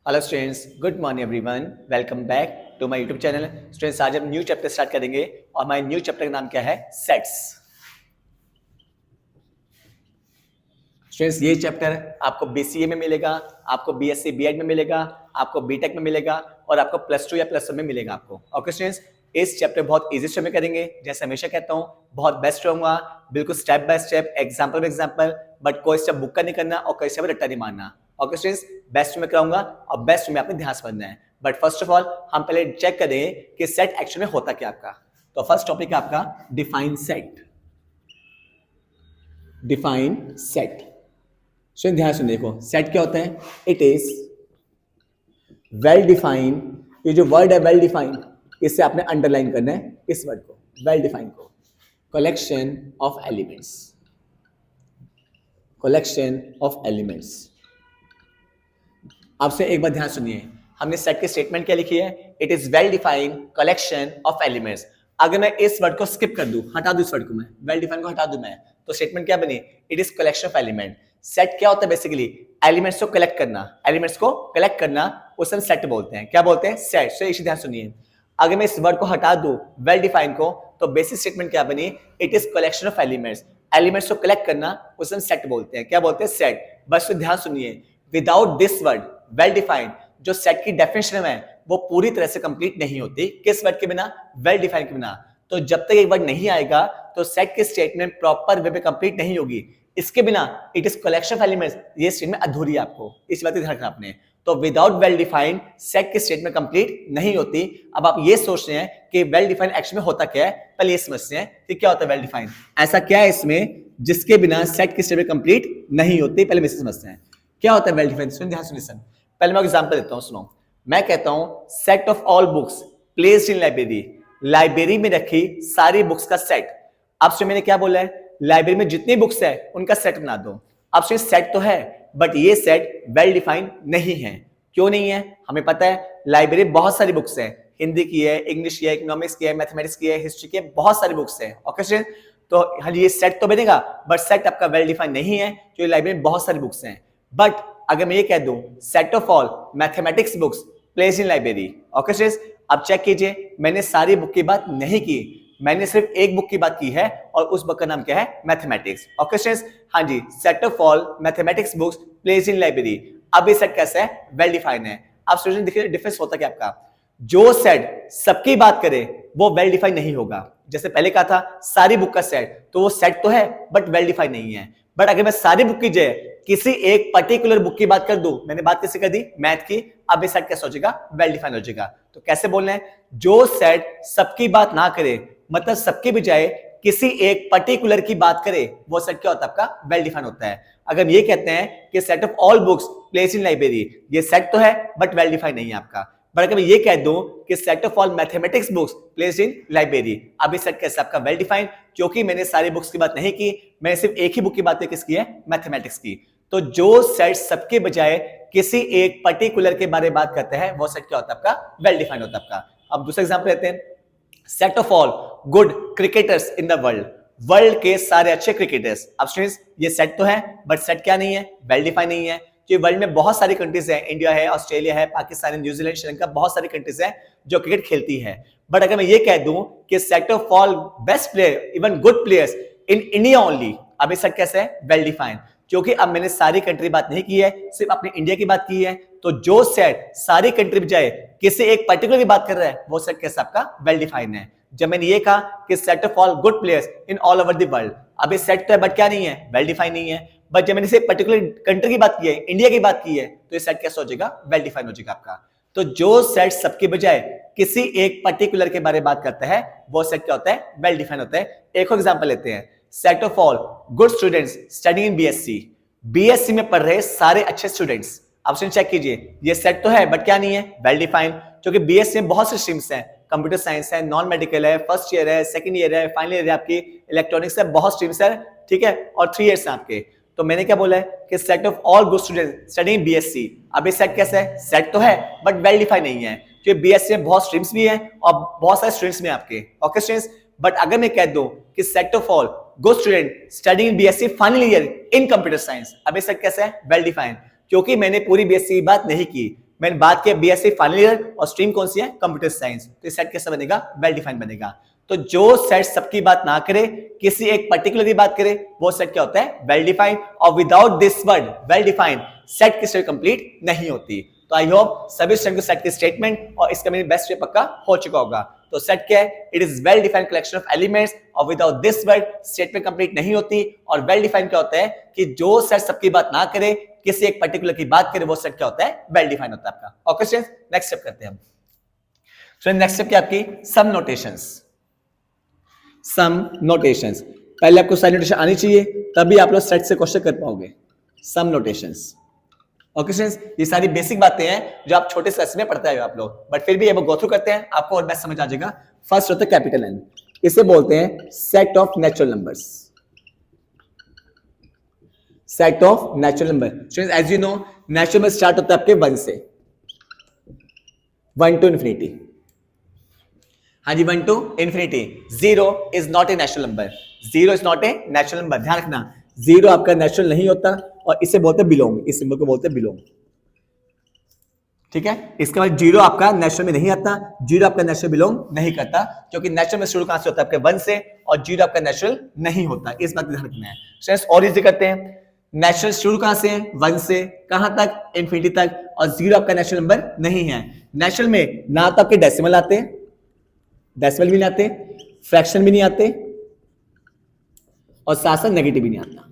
Hello students, good morning everyone. Welcome back to my YouTube channel. Students, आज हम new chapter start करेंगे और हमारे न्यू चैप्टर का नाम क्या है? सेट्स। स्टूडेंट्स, ये चैप्टर आपको बीसीए में मिलेगा, आपको बीएससी बीएड में मिलेगा, आपको बीटेक में मिलेगा और आपको +2 या +1 में मिलेगा आपको। ओके स्टूडेंट्स, इस चैप्टर बहुत इजी से में करेंगे, जैसे हमेशा कहता हूँ, बहुत बेस्ट रहूंगा, बिल्कुल step by step, example by example, but कोई स्टेप बुक का नहीं करना और कोई स्टेप रट्टा नहीं मारना। ओके स्टूडेंट्स, बेस्ट में कराऊंगा और बेस्ट में आपने ध्यान से पढ़ना है। बट फर्स्ट ऑफ ऑल हम पहले चेक करें कि सेट एक्चुअली में होता क्या आपका। तो फर्स्ट टॉपिक है आपका define set. Define set. So ध्यान से देखो, सेट क्या होता है? It is well defined. ये जो वर्ड है वेल डिफाइंड, इससे आपने अंडरलाइन करना है इस वर्ड को, वेल डिफाइंड को। Collection of elements, collection of elements. आपसे एक बार ध्यान सुनिए, हमने सेट की स्टेटमेंट क्या लिखी है? It is well defined collection of elements. अगर मैं इस वर्ड को स्किप कर दूं, हटा दूं इस वर्ड को, मैं वेल डिफाइंड को हटा दूं मैं, तो स्टेटमेंट क्या बनी? It is collection of element. Set क्या होता है? बेसिकली एलिमेंट्स को कलेक्ट करना, एलिमेंट्स को कलेक्ट करना, उसे हम सेट बोलते हैं। क्या बोलते हैं? सेट। सो इसी ध्यान सुनिए, अगर मैं इस वर्ड को हटा दूं वेल डिफाइंड को, तो बेसिक स्टेटमेंट क्या बनी? It is collection of elements. Elements को कलेक्ट करना, उसे हम सेट बोलते हैं। क्या बोलते हैं? सेट। बस तो ध्यान सुनिए, without this word well defined, जो सेट की डेफिनेशन है वो पूरी तरह से कंप्लीट नहीं होती। किस वर्ड के बिना? वेल डिफाइंड के बिना। तो जब तक एक वर्ड नहीं आएगा तो सेट की स्टेटमेंट प्रॉपर वे पे कंप्लीट नहीं होगी। इसके बिना it is collection of elements, ये स्टेटमेंट अधूरी है। आपको इस बात का ध्यान रखना आपने। तो विदाउट वेल डिफाइंड सेट की स्टेटमेंट कंप्लीट नहीं होती। अब आप ये सोच रहे हैं कि वेल डिफाइंड एक्शन में होता क्या है, पहले ये समझते हैं कि क्या होता है वेल डिफाइंड। ऐसा क्या है इसमें जिसके बिना सेट की स्टेटमेंट कंप्लीट नहीं होती? पहले इसे समझते हैं क्या होता है वेल डिफाइंड। ध्यान सुनिए सर, पहले मैं एग्जांपल देता हूं, सुनो। मैं कहता हूं set of all books placed in library. Library में रखी सारी बुक्स का सेट। अब से मैंने क्या बोला है? लाइब्रेरी में जितनी बुक्स है उनका सेट बना दो। अब से सेट तो है, बट ये सेट वेल डिफाइंड नहीं है। क्यों नहीं है? हमें पता है लाइब्रेरी बहुत सारी बुक्स है, हिंदी की है, इंग्लिश की है, इकोनॉमिक्स की है, मैथमेटिक्स की है, हिस्ट्री की है, बहुत सारी बुक्स है। ओके, तो हाँ, ये सेट तो बनेगा, बट सेट आपका वेल डिफाइंड नहीं है क्योंकि लाइब्रेरी में बहुत सारी बुक्स हैं। बट अगर मैं ये कह दूं set of all mathematics books placed in library, okay students, अब चेक कीजिए, मैंने सारी बुक की बात नहीं की, मैंने सिर्फ एक बुक की बात की है और उस बुक का नाम क्या है? मैथमेटिक्स। ओके स्टूडेंट्स, हाँ जी, set of all mathematics books placed in library. अब ये सेट कैसा है? वेल डिफाइंड है। अब स्टूडेंट देखिए डिफरेंस होता क्या आपका। जो सेट सबकी बात करे वो वेल डिफाइंड नहीं होगा। जैसे पहले कहा था सारी बुक का सेट, तो वो सेट तो है बट वेल डिफाइंड नहीं है। बट अगर मैं सारी बुक की जगह किसी एक पर्टिकुलर बुक की बात कर दूं, मैंने बात किससे कर दी? मैथ की, अब ये सेट कैसे हो जाएगा? वेल डिफाइंड हो जाएगा। तो कैसे बोलना है? जो सेट सबकी बात ना करे, मतलब सबके बजाय किसी एक पर्टिकुलर की बात करे, वो सेट क्या होता है? आपका वेल डिफाइंड होता है। अगर हम ये कहते हैं कि set of all books placed in library, ये सेट तो है बट वेल डिफाइंड नहीं है आपका। बट अगर मैं ये कह दूं कि set of all mathematics books placed in library, अब ये सेट कैसे आपका? वेल डिफाइंड, क्योंकि मैंने सारी बुक्स की बात नहीं की, मैंने सिर्फ एक ही बुक की बात किसकी है? मैथमेटिक्स की। तो जो सेट सबके बजाय किसी एक पर्टिकुलर के बारे में बात करते हैं, वो सेट क्या होता है? आपका वेल डिफाइंड होता है आपका। अब दूसरा एग्जांपल लेते हैं, set of all good cricketers in the world, world के सारे अच्छे क्रिकेटर्स। अब स्टूडेंट्स, ये सेट तो है बट सेट क्या नहीं है? वेल डिफाइंड नहीं है। कि वर्ल्ड में बहुत सारी कंट्रीज है, इंडिया है, ऑस्ट्रेलिया है, पाकिस्तान है, न्यूजीलैंड, श्रीलंका, बहुत सारी कंट्रीज है जो क्रिकेट खेलती है। बट अगर मैं ये कह दूं कि set of all best player even good players in India only, अब ये सेट कैसे है? वेल डिफाइंड, क्योंकि अब मैंने सारी कंट्री बात नहीं की है, सिर्फ अपने इंडिया की बात की है। तो जो सेट सारी कंट्री बजाय किसी एक पर्टिकुलर की बात कर रहा है, वो सेट कैसे आपका? वेल डिफाइंड है। जब मैंने ये कहा कि set of all good players in all over the world, अब ये सेट तो है बट क्या नहीं है? वेल डिफाइंड नहीं है। बट जब मैंने सिर्फ पर्टिकुलर कंट्री की बात की है, इंडिया की बात की है, तो ये सेट कैसे हो जाएगा? वेल डिफाइंड हो जाएगा आपका। तो जो सेट सबके बजाय किसी एक पर्टिकुलर के बारे में बात करता है, वो सेट क्या होता है? वेल डिफाइंड होता है। एक और एग्जांपल लेते हैं, set of all good students study in BSc, BSc में पढ़ रहे सारे अच्छे स्टूडेंट्स। अब चेक कीजिए, ये सेट तो है बट क्या नहीं है? वेल डिफाइंड, क्योंकि बीएससी में बहुत सी स्ट्रीम्स हैं, कंप्यूटर साइंस है, नॉन मेडिकल है, फर्स्ट ईयर है, सेकंड ईयर है, फाइनल ईयर है, आपकी इलेक्ट्रॉनिक्स है, बहुत स्ट्रीम्स है, ठीक है, और 3 इयर्स है आपके। तो मैंने क्या बोला है कि set of all good students studying BSc. अब ये सेट कैसे है? सेट तो है बट वेल डिफाइंड नहीं है, क्योंकि बीएससी में बहुत स्ट्रीम्स भी हैं और बहुत सारे स्ट्रीम्स में आपके। ओके स्टूडेंट्स, बट अगर मैं कह दूं कि set of all good student studying BSc final year in computer science, अब ये सेट कैसे है? वेल डिफाइंड, क्योंकि मैंने पूरी बीएससी की बात नहीं की, मैंने बात की बीएससी फाइनल ईयर और स्ट्रीम कौन सी है, कंप्यूटर साइंस, तो ये सेट कैसा बनेगा, वेल डिफाइंड बनेगा। तो जो सेट सबकी बात ना करे, किसी एक पर्टिकुलर की बात करे, वो सेट क्या होता है, वेल डिफाइंड। और without this word well defined set की स्टडी कंप्लीट नहीं होती। तो आई होप सभी स्टूडेंट को सेट की स्टेटमेंट और इसका मेरी बेस्ट वे पक्का हो चुका होगा। तो सेट क्या है, it is well defined collection of elements और without this word statement complete नहीं होती। और वेल डिफाइंड क्या होता है कि जो सेट सबकी बात ना करे, किसी एक पर्टिकुलर की बात करे, वो सेट क्या होता है, वेल डिफाइंड होता है आपका। ओके स्टूडेंट्स, नेक्स्ट स्टेप करते हैं हम। स्टूडेंट नेक्स्ट स्टेप क्या आपकी, सम नोटेशंस। सम नोटेशंस, पहले आपको साइन नोटेशन आनी चाहिए, तभी आप लोग सेट से क्वेश्चन कर पाओगे। सम नोटेशंस, ओके स्टूडेंट्स, ये सारी बेसिक बातें हैं जो आप छोटे से में पढ़ते हैं आप लोग, बट फिर भी ये गो थ्रू करते हैं, आपको और बेस्ट समझ आ जाएगा। फर्स्ट होता है कैपिटल एन, इसे बोलते हैं set of natural numbers. Set of natural number, students as you know natural number start होता है आपके 1 से, 1 टू इंफिनिटी। हाँ जी, 1 to infinity. 0 is not a natural number, 0 is not a natural number, ध्यान रखना 0 आपका नेचुरल नहीं होता, और इसे बोलते हैं बिलोंग, इस सिंबल को बोलते हैं बिलोंग, ठीक है। इसके बाद 0 आपका नेचुरल में नहीं आता, 0 आपका नेचुरल बिलोंग नहीं करता, क्योंकि नेचुरल में शुरू कहां से होता है आपके 1 से, और 0 आपका नेचुरल नहीं होता, इस बात का ध्यान रखना है। स्टूडेंट्स और इजी करते हैं, नेचुरल शुरू कहां से है, 1 से, कहां तक, इंफिनिटी तक, और 0 आपका नेचुरल नंबर नहीं है। नेचुरल में ना तो आपके डेसिमल आते, डेसिमल भी नहीं आते, फ्रैक्शन भी नहीं आते, और साथ साथ नेगेटिव भी नहीं आता,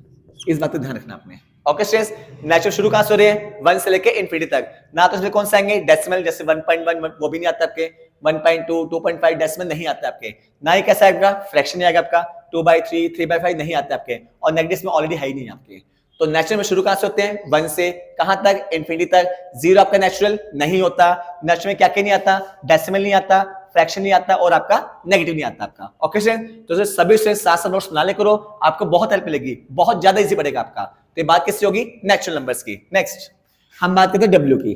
इस बात का ध्यान रखना आपने। ओके स्टूडेंट्स, नेचुरल शुरू कहां से हो रहे हैं, 1 से लेके इंफिनिटी तक, ना तो इसमें कौन सा आएंगे डेसिमल, जैसे 1.1 वो भी नहीं आता आपके, 1.2 2.5 डेसिमल नहीं आता आपके, ना ही कैसा आएगा फ्रैक्शन आएगा आपका 2/3 3/5 नहीं आता आपके, और नेगेटिव में ऑलरेडी है ही नहीं आपके। तो नेचुरल में शुरू कहां से होते हैं, 1 से, कहां तक, इंफिनिटी तक। 0 आपका नेचुरल नहीं होता, नेचुरल में क्या क्या नहीं आता, डेसिमल नहीं आता, फ्रैक्शन नहीं आता, और आपका नेगेटिव नहीं आता आपका। ओके स्टूडेंट, तो सभी स्टूडेंट साथ साथ नोट्स बना ले करो, आपको बहुत हेल्प मिलेगी, बहुत ज्यादा इजी पड़ेगा आपका। तो बात किससे होगी, नेचुरल नंबर्स की। नेक्स्ट हम बात करते हैं डब्ल्यू की,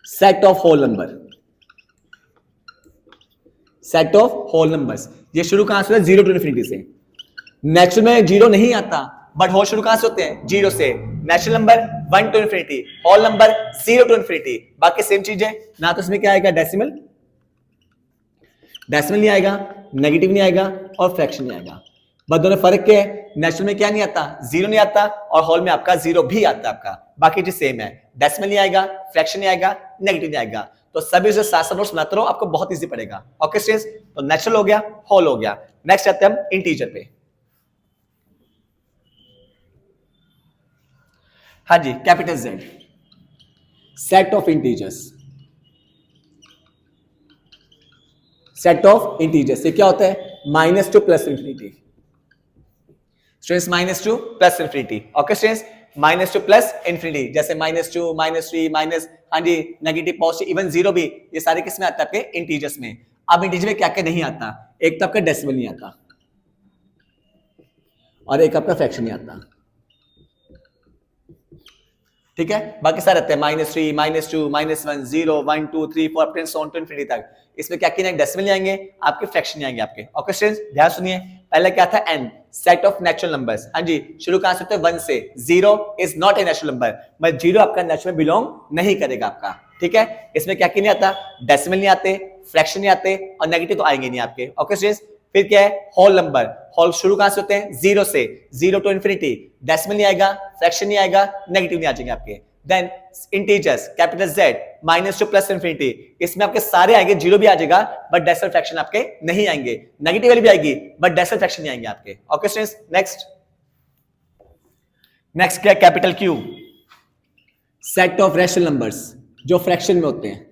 set of whole number. Set of whole numbers, ये शुरू कहां से होता है, 0 टू इंफिनिटी से। नेचुरल में 0 नहीं आता, बट होल शुरू कहां से होते हैं, 0 से। Natural number 1 to infinity, whole number 0 to infinity, बाकी सेम चीज है। ना तो इसमें क्या आएगा, डेसिमल, डेसिमल नहीं आएगा, नेगेटिव नहीं आएगा, और फ्रैक्शन नहीं आएगा। बस दोनों फर्क क्या है, नेचुरल में क्या नहीं आता, 0 नहीं आता, और होल में आपका 0 भी आता है आपका, बाकी चीज सेम है। डेसिमल नहीं आएगा, फ्रैक्शन नहीं आएगा, नेगेटिव नहीं आएगा। तो सभी से साथ साथ नोट्स बनाते रहो, आपको बहुत इजी पड़ेगा। ओके स्टूडेंट्स, तो नेचुरल हो गया, होल हो गया। नेक्स्ट आते हैं हम इंटीजर पे। हाँ जी, capital Z, set of integers. Set of integers ये क्या होता है, -2 plus infinity. Students -2 plus infinity. Okay students, -2 plus infinity, जैसे -2 -3 माइनस, हाँ जी, नेगेटिव पॉजिटिव इवन 0 भी, ये सारे किस में आता है आपके, इंटीजर्स में। अब इंटीजर में क्या क्या नहीं आता, एक तो आपका डेसिमल नहीं आता, और एक आपका फ्रैक्शन नहीं आता, ठीक है। बाकी सारे रहते हैं -3 -2 -1 0 1 2 3 4 10 so on to infinity तक। इसमें क्या क्या डेसिमल नहीं आएंगे आपके, फ्रैक्शन नहीं आएंगे आपके। ओके स्टूडेंट्स, ध्यान सुनिए, पहले क्या था n, set of natural numbers. हाँ जी, शुरू कहां से होते हैं, 1 से। 0 is not a natural number, मतलब 0 आपका नेचुरल में बिलोंग नहीं करेगा आपका, ठीक है। इसमें क्या क्या नहीं आता, डेसिमल नहीं आते, फ्रैक्शन नहीं आते, और नेगेटिव तो आएंगे नहीं आपके। ओके स्टूडेंट्स, फिर क्या है, होल नंबर। होल शुरू कहां से होते हैं, 0 से, 0 टू इंफिनिटी, डेसिमल नहीं आएगा, फ्रैक्शन नहीं आएगा, नेगेटिव नहीं आ जाएंगे आपके। Then integers, capital Z, -2 plus infinity, इसमें आपके सारे आएंगे, 0 भी आ जाएगा, बट डेसिमल फ्रैक्शन आपके नहीं आएंगे, नेगेटिव वाली भी आएगी, बट डेसिमल फ्रैक्शन नहीं आएंगे आपके। ओके स्टूडेंट्स, नेक्स्ट क्या, capital Q, set of rational numbers जो फ्रैक्शन में होते हैं।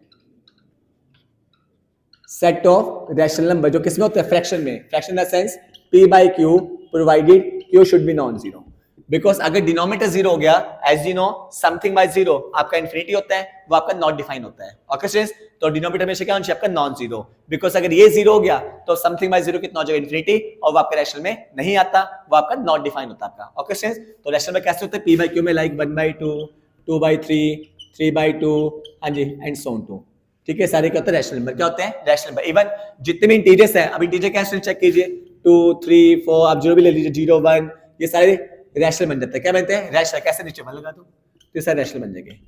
सेट ऑफ रैशनल नंबर जो किसमें होते हैं, फ्रैक्शन में। Fraction in the sense P/Q provided Q should be non zero, because अगर डिनोमिनेटर 0 हो गया, as you know something by 0 आपका इंफिनिटी होता है, वो आपका नॉट डिफाइन होता है। ओके स्टूडेंट्स, तो डिनोमिनेटर में से क्या होना चाहिए आपका, नॉन जीरो, बिकॉज अगर ये 0 हो गया तो समथिंग बाय 0 कितना हो जाएगा, इंफिनिटी, और वो आपके रैशनल में नहीं आता, वो आपका नॉट डिफाइन होता है आपका। ओके स्टूडेंट्स, तो रैशनल में कैसे होता है, P/Q में लाइक 1/2 2/3 3/2, हाँ जी, एंड सो ऑन टू, ठीक है। सारे क्या होते हैं, रैशनल नंबर। क्या होते हैं, रैशनल नंबर। इवन जितने भी इंटीजर्स हैं, अब इंटीजर क्या है चेक कीजिए, 2 3 4, आप 0 भी ले लीजिए, 0 1, ये सारे रैशनल बन जाते हैं। क्या बनते हैं, रैशनल। कैसे, नीचे 1 लगा दो तो ये सारे रैशनल बन जाएंगे।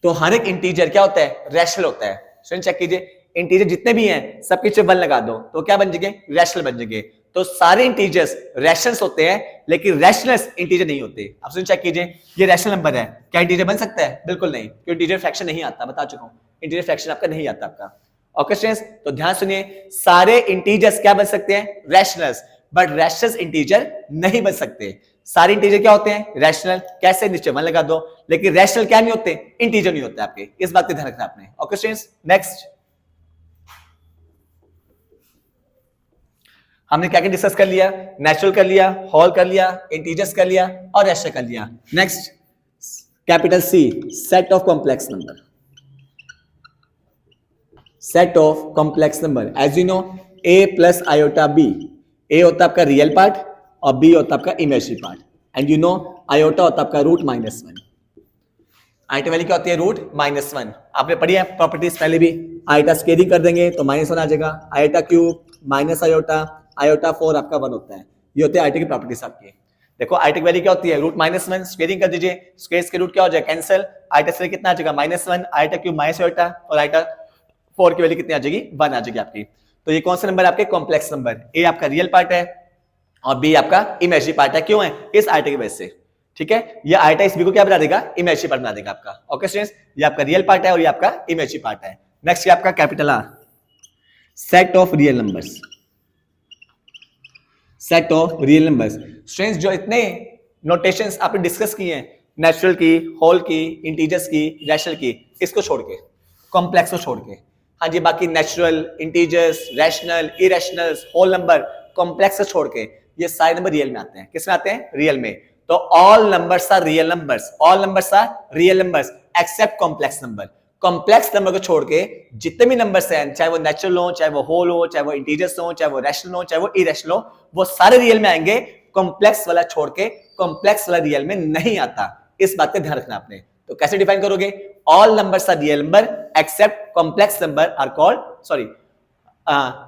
तो हर एक इंटीजर क्या होता है, रैशनल होता है। स्टूडेंट चेक कीजिए, इंटीजर जितने भी हैं सबके नीचे 1 लगा दो तो क्या बन जाएंगे, रैशनल बन जाएंगे। तो सारे इंटीजर्स रैशनल्स होते हैं लेकिन रैशनल्स इंटीजर नहीं होते। अब स्टूडेंट चेक कीजिए, ये रैशनल नंबर है, क्या इंटीजर बन सकता है, बिल्कुल नहीं, क्योंकि इंटीजर फ्रैक्शन नहीं आता, बता चुका हूं इंटीजर फ्रैक्शन आपका नहीं आता आपका। ओके स्टूडेंट्स, तो ध्यान सुनिए, सारे इंटीजर्स क्या बन सकते हैं, रैशनल्स, बट रैशनल्स इंटीजर नहीं बन सकते। सारे इंटीजर क्या होते हैं, रैशनल, कैसे, नीचे 1 लगा दो, लेकिन रैशनल क्या नहीं होते, इंटीजर नहीं होते आपके, इस बात का ध्यान रखना आपने। ओके स्टूडेंट्स, नेक्स्ट हमने क्या क्या डिस्कस कर लिया, नेचुरल कर लिया, होल कर लिया, इंटीजर्स कर लिया और रैशनल कर लिया। Next capital C, set of complex number, set of complex number. As you know, a plus iota b, a होता है आपका रियल पार्ट और b होता है आपका imaginary part, and you know iota होता है आपका √-1। आयोटा वैल्यू क्या होती है, √-1। आपने पढ़ी है प्रॉपर्टीज पहले भी, आयोटा स्केलिंग कर देंगे तो -1 आ जाएगा, iota cube minus iota, iota 4 आपका 1 होता है। ये होते हैं आयोटा की प्रॉपर्टीज आपकी। देखो आयोटा की वैल्यू क्या होती है, √-1, स्केलिंग कर दीजिए, स्क्वायर के रूट क्या हो जाएगा, कैंसिल, आयोटा से कितना आ जाएगा, -1, आयोटा क्यूब माइनस आयोटा, और आयोटा 4 की वैल्यू कितनी आ जाएगी, 1 आ जाएगी आपकी। तो ये कौन सा नंबर है आपके, कॉम्प्लेक्स नंबर। ए आपका रियल पार्ट है और बी आपका इमेजिनरी पार्ट है, क्यों है, इस आयोटा की वजह से। ठीक है, ये आयोटा इस बी को क्या बना देगा, इमेजिनरी पार्ट बना देगा आपका। ओके स्टूडेंट्स, ये आपका रियल पार्ट है और ये आपका इमेजिनरी पार्ट है। नेक्स्ट ये आपका capital R, set of real numbers, set of real numbers. Students जो इतने नोटेशंस आपने डिस्कस किए हैं, नेचुरल की, होल की, इंटीजर्स की, रैशनल की, इसको छोड़ के, कॉम्प्लेक्स को छोड़ के, हाँ जी, बाकी natural, integers, rationals, irrationals, whole number, complex को छोड़ के ये सारे नंबर रियल में आते हैं। किस में आते हैं, रियल में। तो all numbers are real numbers, all numbers are real numbers except complex number. Complex number को छोड़ के जितने भी नंबर्स हैं, चाहे वो नेचुरल हो, चाहे वो होल हो, चाहे वो इंटीजर्स हो, चाहे वो रैशनल हो, चाहे वो इरेशनल हो, वो सारे रियल में आएंगे। कॉम्प्लेक्स वाला छोड़ के कॉम्प्लेक्स वाला रियल में नहीं आता, इस बात का ध्यान रखना आपने। तो कैसे डिफाइन करोगे, all numbers are real number except complex number are called, sorry,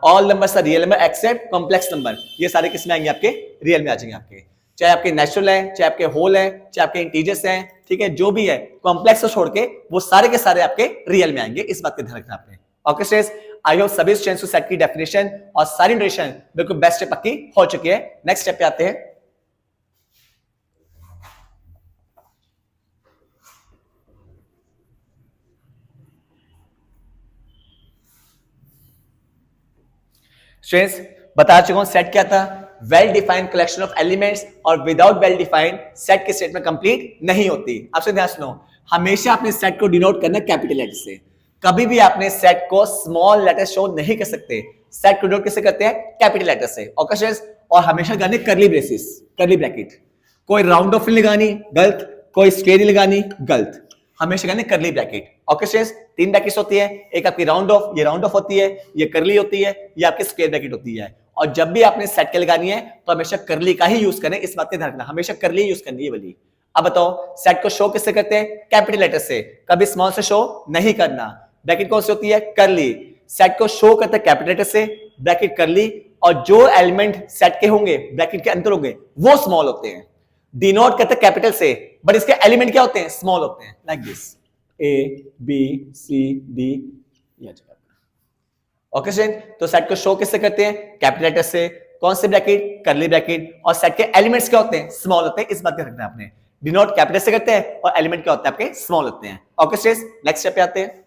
all numbers are real number except complex number. ये सारे किस में आएंगे, आपके रियल में आ जाएंगे आपके, चाहे आपके नेचुरल है, चाहे आपके होल है, चाहे आपके इंटीजर्स हैं, ठीक है, जो भी है, कॉम्प्लेक्स को छोड़ के वो सारे के सारे आपके रियल में आएंगे, इस बात का ध्यान रखना आपने। ओके स्टूडेंट्स, आई होप सभी स्टूडेंट्स को सेट की डेफिनेशन और सारी नोटेशन बिल्कुल बेस्ट स्टेप पक्की हो चुकी है। नेक्स्ट स्टेप पे आते हैं। स्टूडेंट्स बता चुका हूं सेट क्या था, well defined collection of elements, और विदाउट वेल डिफाइंड सेट की स्टेटमेंट कंप्लीट नहीं होती। आपसे ध्यान सुनो, हमेशा अपने सेट को डिनोट करना कैपिटल लेटर से, कभी भी आपने सेट को स्मॉल लेटर शो नहीं कर सकते। सेट को डिनोट कैसे करते हैं, कैपिटल लेटर से। ओके स्टूडेंट्स, और हमेशा लगाने करली ब्रेसेस, करली ब्रैकेट, कोई राउंड ऑफ नहीं लगानी, गलत, कोई स्क्वायर नहीं लगानी, गलत, हमेशा कहने करली ब्रैकेट। ओके स्टूडेंट्स, 3 ब्रैकेट्स होती है, एक आपकी राउंड ऑफ, ये राउंड ऑफ होती है, ये करली होती है, ये आपकी स्क्वायर ब्रैकेट होती है। और जब भी आपने सेट के लगानी है तो हमेशा करली का ही यूज करें, इस बात का ध्यान रखना, हमेशा करली यूज करनी है वाली। अब बताओ सेट को शो किससे करते हैं, कैपिटल लेटर से, कभी स्मॉल से शो नहीं करना। ब्रैकेट कौन सी होती है, करली। सेट को शो करते हैं कैपिटल लेटर से, ब्रैकेट करली, और जो एलिमेंट सेट के होंगे ब्रैकेट के अंदर होंगे वो स्मॉल होते हैं। डिनोट करते हैं कैपिटल से, बट इसके एलिमेंट क्या होते हैं, स्मॉल होते हैं, like this, A B C D। Okay student, तो सेट को शो किससे करते हैं, कैपिटल लेटर से, कौन से ब्रैकेट, करली ब्रैकेट, और सेट के एलिमेंट्स क्या होते हैं, स्मॉल होते हैं, इस बात का रखना आपने। डिनोट कैपिटल से करते हैं और एलिमेंट क्या होते हैं आपके, स्मॉल होते हैं। ओके स्टूडेंट्स, नेक्स्ट स्टेप पे आते हैं।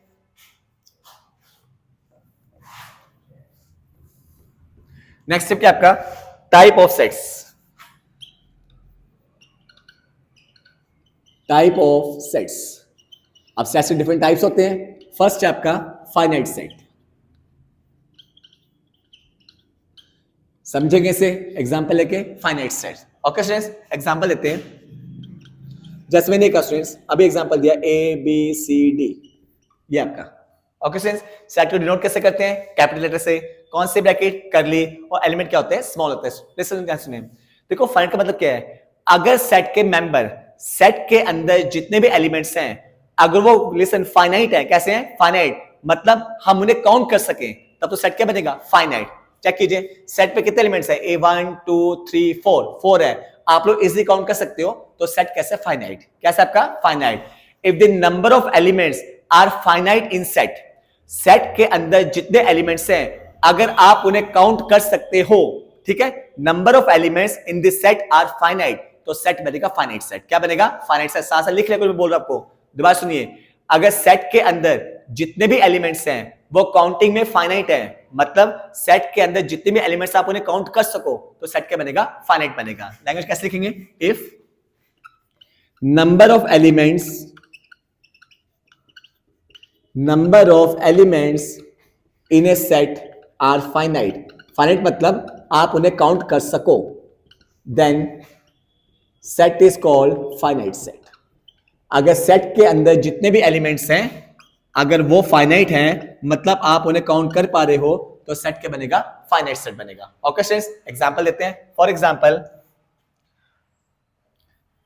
नेक्स्ट स्टेप क्या आपका, type of sets, type of sets. अब सेट्स के डिफरेंट टाइप्स होते हैं। फर्स्ट है आपका फाइनाइट सेट, समझेंगे इसे एग्जांपल लेके, finite set. Okay students, example लेते हैं, जैसे मैंने कहा स्टूडेंट्स अभी एग्जांपल दिया A B C D, ये आपका। ओके स्टूडेंट्स, सेट को डिनोट कैसे करते हैं, कैपिटल लेटर से, कौन से ब्रैकेट, करली, और एलिमेंट क्या होते हैं, स्मॉल होते हैं। लिसन ध्यान सुनिए, देखो फाइनाइट का मतलब क्या है, अगर सेट के मेंबर, सेट के अंदर जितने भी एलिमेंट्स हैं, अगर वो लिसन फाइनाइट है, कैसे हैं, फाइनाइट, मतलब हम उन्हें काउंट कर सकें, तब तो सेट क्या बनेगा, फाइनाइट। चेक कीजिए, सेट पे कितने एलिमेंट्स है, A1 2 3 4 है, आप लोग इजीली काउंट कर सकते हो, तो सेट कैसे, फाइनाइट, कैसे आपका, finite. If the number of elements are finite in set, set के अंदर जितने एलिमेंट्स हैं अगर आप उन्हें काउंट कर सकते हो, ठीक है, number of elements in this set are finite, तो सेट बनेगा फाइनाइट सेट। क्या बनेगा? Finite set. साथ साथ लिख ले, मैं बोल रहा हूं आपको, दोबारा सुनिए, अगर सेट के अंदर जितने भी एलिमेंट्स हैं वो काउंटिंग में फाइनाइट है, मतलब सेट के अंदर जितने भी एलिमेंट्स आप उन्हें काउंट कर सको, तो सेट क्या बनेगा? फाइनाइट बनेगा। लैंग्वेज कैसे लिखेंगे? If number of elements in a set are finite, finite मतलब आप उन्हें काउंट कर सको, then set is called finite set. अगर सेट के अंदर जितने भी एलिमेंट्स हैं अगर वो फाइनाइट हैं, मतलब आप उन्हें काउंट कर पा रहे हो, तो सेट क्या बनेगा? फाइनाइट सेट बनेगा। ओके स्टूडेंट्स, एग्जांपल लेते हैं। फॉर एग्जांपल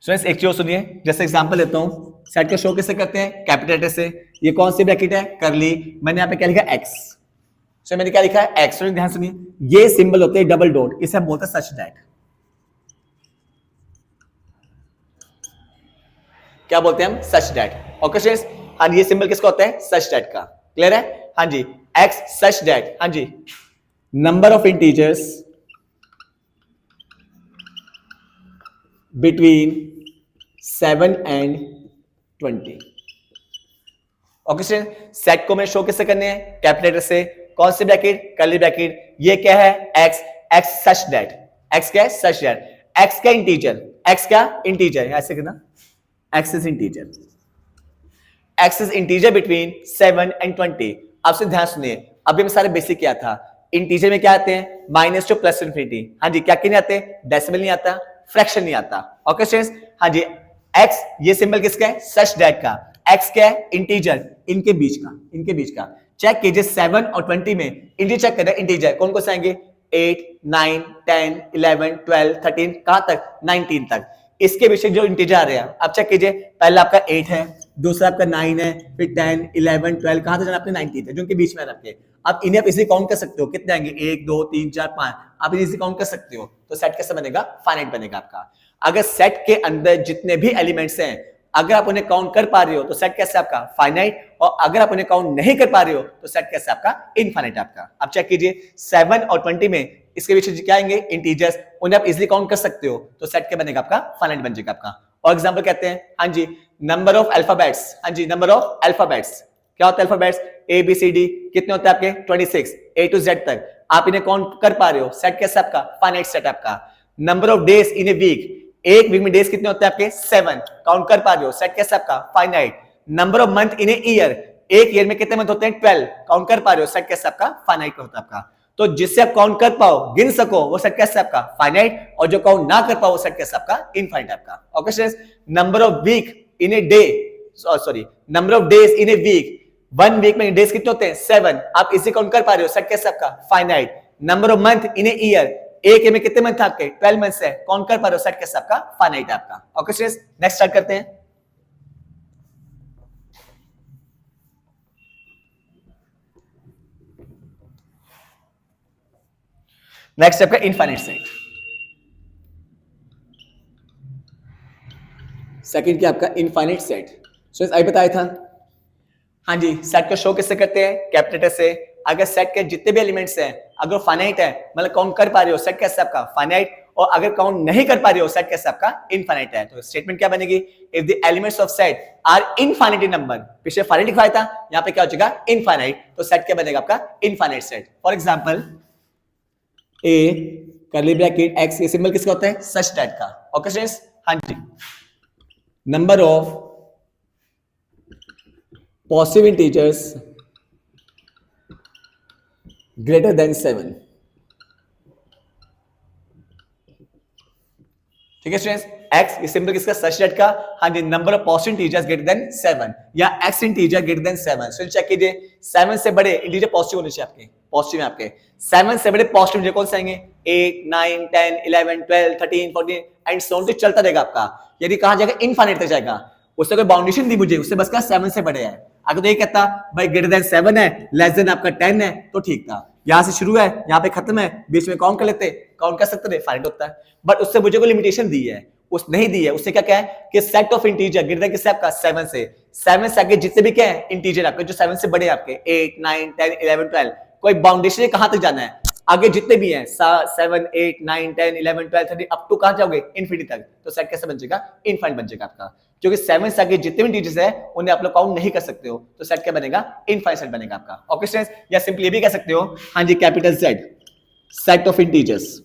स्टूडेंट्स एक चीज सुनिए, जैसे एग्जांपल लेता हूं, सेट का शो किससे करते हैं? कैपिटल लेटर से। ये कौन सी ब्रैकेट है? करली। मैंने यहां पे क्या लिखा? एक्स। सो मैंने क्या लिखा है? एक्स। स्टूडेंट ध्यान सुनिए, ये सिंबल होते हैं डबल डॉट, इसे हम बोलते हैं सच दैट। क्या बोलते हैं हम? Such that. ओके स्टूडेंट्स, हाँ जी, ये सिंबल किसका होता है? सच दैट का। क्लियर है? हाँ जी, एक्स सच दैट। हाँ जी, number of integers between 7 and 20। Okay student, set को मैं शो किससे करने हैं? कैपिटल लेटर से। कौन सी ब्रैकेट? Curly bracket. ये क्या है? X. X such that. X क्या है? Such that. एक्स क्या? इंटीजर। एक्स क्या? इंटीजर। ऐसे करना, x is integer. X is integer between 7 and 20। आपसे ध्यान सुनिए, अभी मैं सारे बेसिक किया था। इंटीजर में क्या आते हैं? Minus two plus infinity. हाँ जी, क्या क्या नहीं आते? डेसिमल नहीं आता, फ्रैक्शन नहीं आता। ओके स्टूडेंट्स, हाँ जी, एक्स ये सिंबल किसका है? सच दैट का। एक्स क्या है? इंटीजर। इनके बीच का चेक कीजिए, 7 और 20 में इंटीजर चेक करें। इंटीजर कौन कौन से आएंगे? 8, 9, 10, 11, 12, 13, कहां तक? 19 तक। इसके पीछे जो इंटीजर आ रहे हैं आप चेक कीजिए, पहला आपका 8 है, दूसरा आपका 9 है, फिर 10, 11, 12, कहां तक जाना? आपने 19 तक, जो उनके बीच में आपके। आप इन्हें आप इसी काउंट कर सकते हो, कितने आएंगे? 1, 2, 3, 4, 5, आप इसे काउंट कर सकते हो। तो सेट कैसे बनेगा? फाइनाइट बनेगा आपका। अगर सेट के अंदर जितने भी एलिमेंट्स हैं अगर आप उन्हें काउंट कर पा रहे हो, तो सेट कैसे आपका? फाइनाइट। और अगर आप उन्हें काउंट नहीं कर पा रहे हो, तो सेट कैसे आपका? इनफाइनाइट आपका। आप चेक कीजिए, 7 और 20 में इसके पीछे क्या आएंगे? इंटीजर्स, उन्हें आप इजीली काउंट कर सकते हो, तो सेट क्या बनेगा आपका? फाइनाइट बन जाएगा आपका। और एग्जांपल कहते हैं, हाँ जी, नंबर ऑफ अल्फाबेट्स। हाँ जी, नंबर ऑफ अल्फाबेट्स क्या होता है? Alphabets A B C D कितने होते हैं आपके? 26, ए टू जेड तक। आप इन्हें काउंट कर पा रहे हो, सेट कैसे आपका? फाइनाइट सेट आपका। Number of days in a week, एक वीक में डेज कितने होते हैं आपके? 7, काउंट कर पा रहे हो, सेट कैसे आपका? Finite. Number of month in a year, एक ईयर में कितने मंथ होते हैं? 12, काउंट कर पा रहे हो, सेट कैसे आपका? फाइनाइट होता है आपका। तो जिससे आप काउंट कर पाओ, गिन सको, वो सेट कैसे आपका? फाइनाइट। और जो काउंट ना कर पाओ, वो सेट कैसे आपका? इनफाइनाइट आपका। Okay students, number of week in a day, sorry, number of days in a week, 1 week में डेज कितने होते हैं? 7, आप इसी काउंट कर पा रहे हो, सेट कैसे आपका? Finite. Number of month in a year, एक ईयर में कितने मंथ आपके? 12 मंथ है, काउंट कर पा रहे हो, सेट कैसे आपका? फाइनाइट आपका। ओके स्टूडेंट्स, नेक्स्ट स्टार्ट करते हैं। नेक्स्ट आपका इनफाइनाइट सेट। सेकंड क्या आपका? Infinite set. सो आई बताया था, हाँ जी, सेट का शो किससे करते हैं? कैपिटल लेटर से। अगर सेट के जितने भी एलिमेंट्स हैं अगर फाइनाइट है, मतलब काउंट कर पा रहे हो, सेट कैसे आपका? फाइनाइट। और अगर काउंट नहीं कर पा रहे हो, सेट कैसे आपका? इनफाइनाइट है। तो स्टेटमेंट क्या बनेगी? If the elements of set are infinite in number, पीछे फाइनाइट लिखवाया था, यहाँ पे क्या हो जाएगा? इनफाइनाइट। तो सेट क्या बनेगा आपका? Infinite set. For example, a curly bracket x, ये सिंबल किसका होता है? सच दैट का। ओके स्टूडेंट्स, हाँ जी, number of positive integers greater than 7। ठीक है स्टूडेंट्स, एक्स ये सिंबल किसका? सच दैट का। हाँ जी, number of positive integers greater than 7 या x integer greater than 7। So check कीजिए, 7 से बड़े इंटीजर पॉजिटिव होने चाहिए आपके, पॉजिटिव है आपके। 7 से बड़े पॉजिटिव इंटीजर कौन से आएंगे? 8, 9, 10, 11, 12, 13, 14 एंड सो ऑन, तो चलता रहेगा आपका। यदि कहां जाएगा? इनफाइनाइट तक जाएगा। उससे कोई बाउंडेशन दी मुझे, उससे बस का 7 से बड़े है। अगर तो ये कहता भाई ग्रेटर देन 7 है, लेस देन आपका 10 है, तो ठीक था। यहां से शुरू है, यहाँ पे खत्म है, बीच में काउंट कर लेते, काउंट कर सकते थे, फाइनाइट होता है। बट उससे मुझे कोई लिमिटेशन दी है, उस नहीं दी है, उससे क्या क्या है कि set of integer greater then किससे आपका 7 से, 7 से आगे जितने भी क्या है इंटीजर आपके जो 7 से बड़े हैं आपके 8 9 10 11 12, कोई बाउंडेशन कहां तक जाना है, आगे जितने भी हैं 7 8 9 10 11 12 13 अप टू कहां जाओगे इनफिनिटी तक, तो सेट कैसे बन जाएगा इनफाइनाइट बन जाएगा आपका, क्योंकि 7 से आगे जितने भी इंटीजर्स है उन्हें आप लोग काउंट नहीं कर सकते हो, तो सेट क्या बनेगा इनफाइनाइट सेट बनेगा आपका। ओके स्टूडेंट्स, या सिंपली ये भी कह सकते हो हां जी capital Z set of integers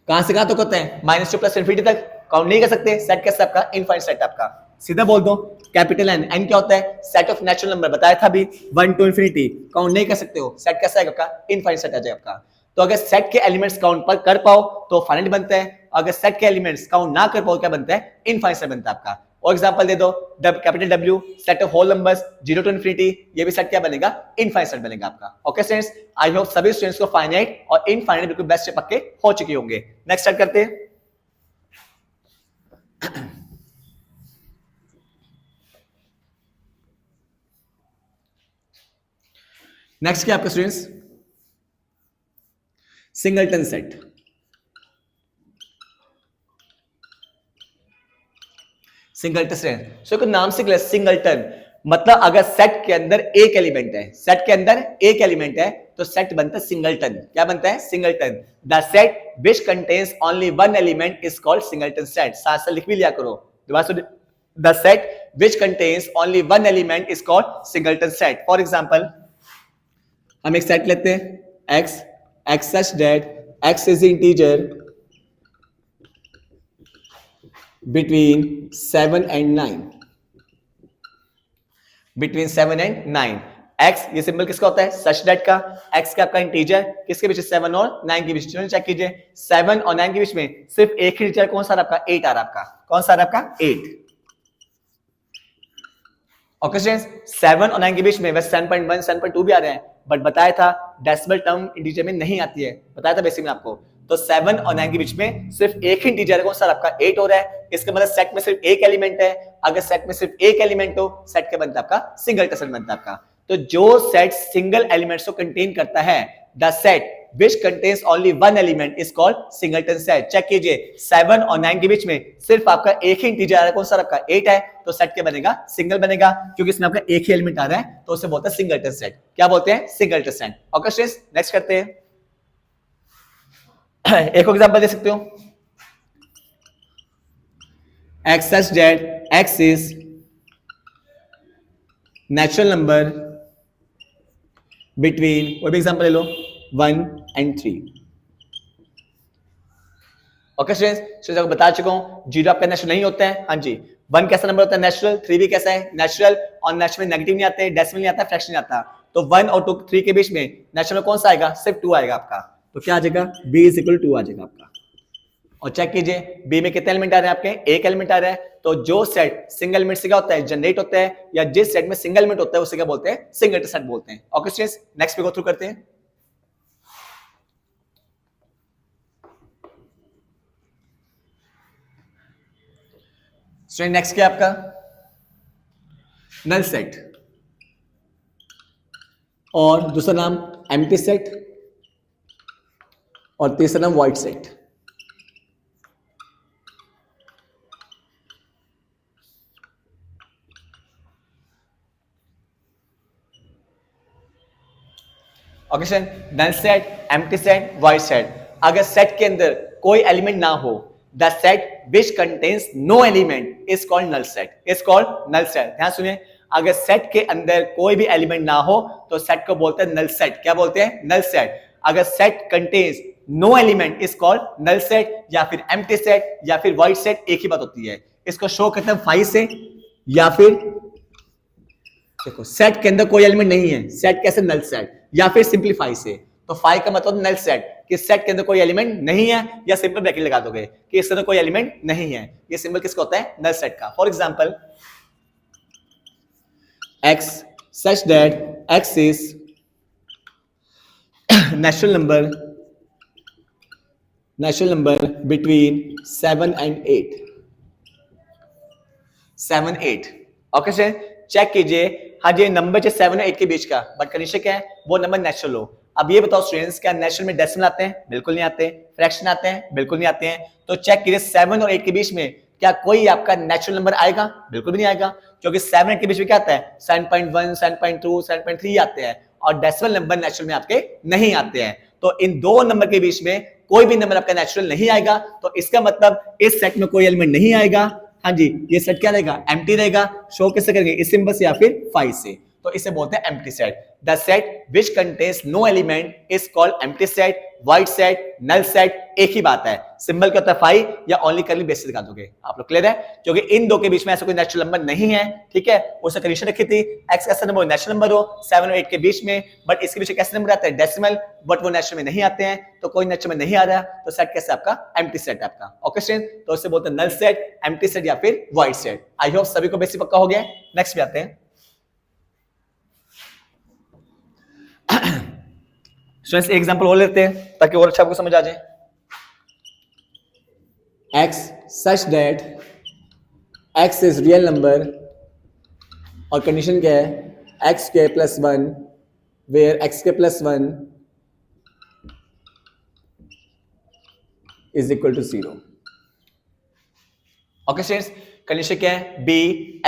कहां से कहां तक होते हैं -2 प्लस इनफिनिटी तक काउंट नहीं कर सकते, सेट कैसे आपका इनफाइनाइट सेट आपका। सीधा बोल दो कैपिटल N, N क्या होता है सेट ऑफ नेचुरल नंबर, बताया था अभी 1 टू इनफिनिटी, काउंट नहीं कर सकते हो, सेट कैसा आएगा आपका इनफाइनाइट सेट आ जाएगा आपका। तो अगर सेट के एलिमेंट्स काउंट पर कर पाओ तो फाइनाइट बनता है, अगर सेट के एलिमेंट्स काउंट ना कर पाओ क्या बनता है इनफाइनाइट सेट बनता है आपका। और एग्जांपल दे दो capital W set of whole numbers 0 to infinity, ये भी सेट क्या बनेगा इनफाइनाइट सेट बनेगा आपका। ओके स्टूडेंट्स, आई होप सभी स्टूडेंट्स को फाइनाइट और इनफाइनाइट बिल्कुल बेस्ट से पक्के हो चुके होंगे। नेक्स्ट स्टार्ट करते हैं। नेक्स्ट क्या आपका students singleton set. Singleton set so नाम से क्लियर, सिंगलटन मतलब अगर सेट के अंदर एक एलिमेंट है, सेट के अंदर एक एलिमेंट है तो सेट बनता है सिंगलटन। क्या बनता है singleton. The set which contains only one element is called singleton set. साथ साथ लिख भी लिया करो, the set which contains only one element is called singleton set. For example हम एक सेट लेते हैं x, x such that x is integer between 7 and 9, between 7 and 9। x ये सिंबल किसका होता है such that का, x का आपका इंटीजर किसके बीच 7 और 9 के बीच, चेक कीजिए 7 और 9 के बीच में सिर्फ एक ही इंटीजर कौन सा आपका 8 आ रहा आपका, कौन सा आ रहा आपका 8। ओके स्टूडेंट्स 7 और 9 के बीच में वैसे 7.1 7.2 भी आ रहे हैं, बट बताया था डेसिमल टर्म इंटीजर में नहीं आती है, बताया था बेसिक में आपको। तो 7 और 9 के बीच में सिर्फ एक ही इंटीजर है कौन सा आपका 8 हो रहा है, इसका मतलब सेट में सिर्फ एक एलिमेंट है। अगर सेट में सिर्फ एक एलिमेंट हो सेट क्या बनता है आपका सिंगलटन सेट बनता है आपका। तो जो सेट सिंगल एलिमेंट्स को कंटेन करता है, the set which contains only one element is called singleton set। Check कीजिए 7 और 9 के बीच में सिर्फ आपका एक ही इंटीजर आ रहा है, कौन सा आपका 8 है, तो सेट क्या बनेगा सिंगल बनेगा, क्योंकि इसमें आपका एक ही एलिमेंट आ रहा है, तो उसे बोलते हैं सिंगलटन सेट। क्या बोलते हैं singleton set. Okay students next करते हैं। एक एग्जांपल दे सकते हो x such that x is natural number between, कोई भी एग्जांपल ले लो 1 and 3। ओके स्टूडेंट्स आपको बता चुका हूं जीरो आपका नेचुरल नहीं होता है। हाँ जी 1 कैसा नंबर होता है नेचुरल, 3 भी कैसा है नेचुरल, और नेचुरल नेगेटिव नहीं आते, डेसिमल नहीं आता, फ्रैक्शन नहीं आता। तो 1 और 2 3 के बीच में नेचुरल कौन सा आएगा सिर्फ 2 आएगा आपका, तो क्या आ जाएगा b इज इक्वल 2 आ जाएगा आपका। और चेक कीजिए b में कितने एलिमेंट आ रहे हैं आपके एक एलिमेंट आ रहा है, तो जो सेट सिंगल एलिमेंट से क्या होता है जनरेट होता है, या जिस सेट में सिंगल एलिमेंट होता है उसे क्या बोलते हैं सिंगलटन सेट बोलते हैं। ओके स्टूडेंट्स नेक्स्ट पे गो थ्रू करते हैं। स्टूडेंट नेक्स्ट क्या आपका नल सेट, और दूसरा नाम एम्प्टी सेट, और तीसरा नाम void set. Okay sir null set, empty set, void set. अगर सेट के अंदर कोई एलिमेंट ना हो, the set which contains no element is called null set, is called null set. ध्यान सुनिए अगर सेट के अंदर कोई भी एलिमेंट ना हो तो सेट को बोलते हैं नल सेट। क्या बोलते हैं नल सेट। अगर set contains no element is called null set, या फिर एम्प्टी सेट, या फिर वॉइड सेट, एक ही बात होती है। इसको शो करते हैं 5 से, या फिर देखो सेट के अंदर कोई एलिमेंट नहीं है, सेट कैसे नल सेट, या फिर सिंपलीफाई से। तो 5 का मतलब नल सेट कि सेट के अंदर कोई एलिमेंट नहीं है, या सिंपल ब्रैकेट लगा दोगे कि इसके अंदर कोई एलिमेंट नहीं है। ये सिंबल किसका होता है नल सेट का। For example x such that x is natural number between 7 and 8, 7 8। Okay sir check कीजिए हाँ जी नंबर जो 7 और 8 के बीच का, बट कंडीशन क्या है वो नंबर नेचुरल हो। अब ये बताओ स्टूडेंट्स, क्या नेचुरल में डेसिमल आते हैं? बिल्कुल नहीं आते। फ्रैक्शन आते हैं? बिल्कुल नहीं आते हैं। तो चेक कीजिए 7 और 8 के बीच में क्या कोई आपका नेचुरल नंबर आएगा? बिल्कुल भी नहीं आएगा, क्योंकि 7 8 के बीच में क्या आता है? 7.1, 7.2, 7.3 आते हैं, और डेसिमल नंबर नेचुरल में आपके नहीं आते हैं। तो इन दो नंबर के बीच में कोई भी नंबर आपका नेचुरल नहीं आएगा, तो इसका मतलब इस सेट में कोई एलिमेंट नहीं आएगा। हाँ जी, ये सेट क्या रहेगा? एम्प्टी रहेगा। शो किससे करेंगे? इस सिंबल से या फिर 5 से। तो इसे बोलते हैं empty set. The set which contains no element is called empty set, void set, null set. एक ही बात है, सिंबल क्या होता है? 5 या ओनली करली बेसिस दिखा दोगे। आप लोग क्लियर है? क्योंकि इन दो के बीच में ऐसा कोई नेचुरल नंबर नहीं है, ठीक है। उसने कंडीशन रखी थी x कैसा नंबर नेचुरल नंबर हो 7 और 8 के बीच में, बट इसके बीच कैसे नंबर आते हैं? डेसिमल, बट वो नेचुरल में नहीं आते हैं, तो कोई नेचुरल में नहीं आ रहा, तो सेट कैसे आपका? एम्प्टी सेट आपका। ओके स्टूडेंट, तो इसे बोलते हैं नल सेट, एम्प्टी सेट या फिर वाइड सेट। आई होप सभी को बेसिक पक्का हो गया। नेक्स्ट पे आते हैं स्टूडेंट्स, एक एग्जांपल और लेते हैं ताकि और अच्छा आपको समझ आ जाए। x such that x is real number, और कंडीशन क्या है? x के प्लस 1 where x के plus 1 is equal to 0। Okay students, condition क्या है? b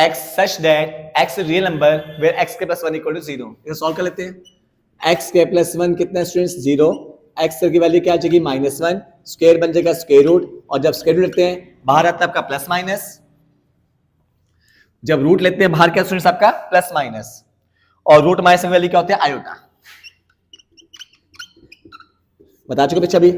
x such that x is real number where x के प्लस 1 equal to 0। इसे solve कर लेते हैं। x के प्लस 1 कितना स्टूडेंट्स? 0। x की वैल्यू क्या आ जाएगी? -1। स्क्वायर बन जाएगा स्क्वायर रूट, और जब स्क्वायर रूट लेते हैं बाहर आता है आपका प्लस माइनस। जब रूट लेते हैं बाहर क्या स्टूडेंट्स? आपका प्लस माइनस, और रूट माइनस की वैल्यू क्या होती है? आयोटा। बता चुके बच्चा अभी,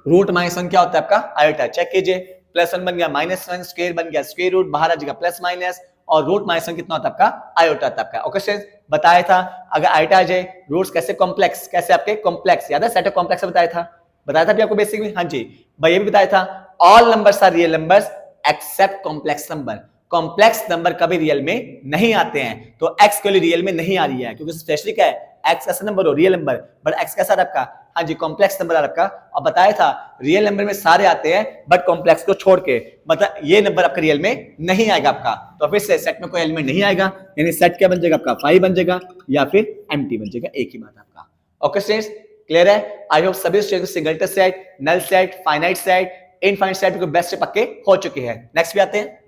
रूट -1 क्या होता है आपका? आयोटा। चेक कीजिए, +1 बन गया -1, स्क्वायर बन गया स्क्वायर रूट, बाहर आ जाएगा प्लस माइनस, और रूट -1 कितना होता है आपका? आयोटा होता है आपका। ओके स्टूडेंट्स, बताया था अगर आयोटा आ जाए रूट्स कैसे? कॉम्प्लेक्स। कैसे आपके? कॉम्प्लेक्स। याद है सेट ऑफ कॉम्प्लेक्स बताया था भी आपको बेसिक में। हाँ जी भाई, ये भी बताया था all numbers are real numbers except complex number. Complex number कभी रियल में नहीं आते हैं, तो x के लिए रियल में नहीं आ रही है, क्योंकि स्पेशली क्या है? x कैसा नंबर हो? रियल नंबर, बट x कैसा आपका? हाँ जी, कॉम्प्लेक्स नंबर आ रखा। और बताया था रियल नंबर में सारे आते हैं, बट कॉम्प्लेक्स को छोड़ के, मतलब ये नंबर आपका रियल में नहीं आएगा आपका। तो फिर से सेट में कोई एलिमेंट नहीं आएगा, यानी सेट क्या बन जाएगा आपका? 5 बन जाएगा या फिर एम्प्टी बन जाएगा। एक ही बात आपका। ओके स्टूडेंट्स, क्लियर है? आई होप सभी students singleton set, null set, finite set, infinite set को बेस्ट पक्के हो चुके हैं। नेक्स्ट पे आते हैं।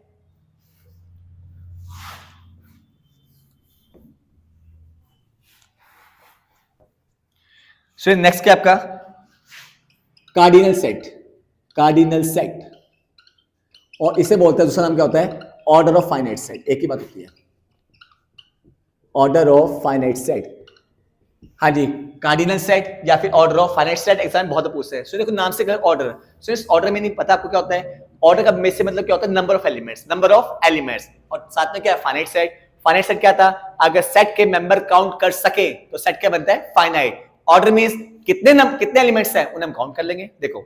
सो नेक्स्ट क्या आपका? Cardinal set. कार्डिनल सेट, और इसे बोलते हैं, दूसरा नाम क्या होता है? Order of finite set. एक ही बात होती है, ऑर्डर ऑफ फाइनाइट सेट। हाँ जी, कार्डिनल सेट या फिर order of finite set exam बहुत पूछते हैं। सो देखो नाम से ऑर्डर, सो इस ऑर्डर में नहीं पता आपको क्या होता है? ऑर्डर का बेस से मतलब क्या होता है? Number of elements, number of elements. और साथ में क्या है? Finite set. फाइनाइट सेट क्या था? अगर सेट के मेंबर काउंट कर सके तो सेट क्या बनता है? फाइनाइट। ऑर्डर मींस कितने एलिमेंट्स हैं उन्हें हम काउंट कर लेंगे। देखो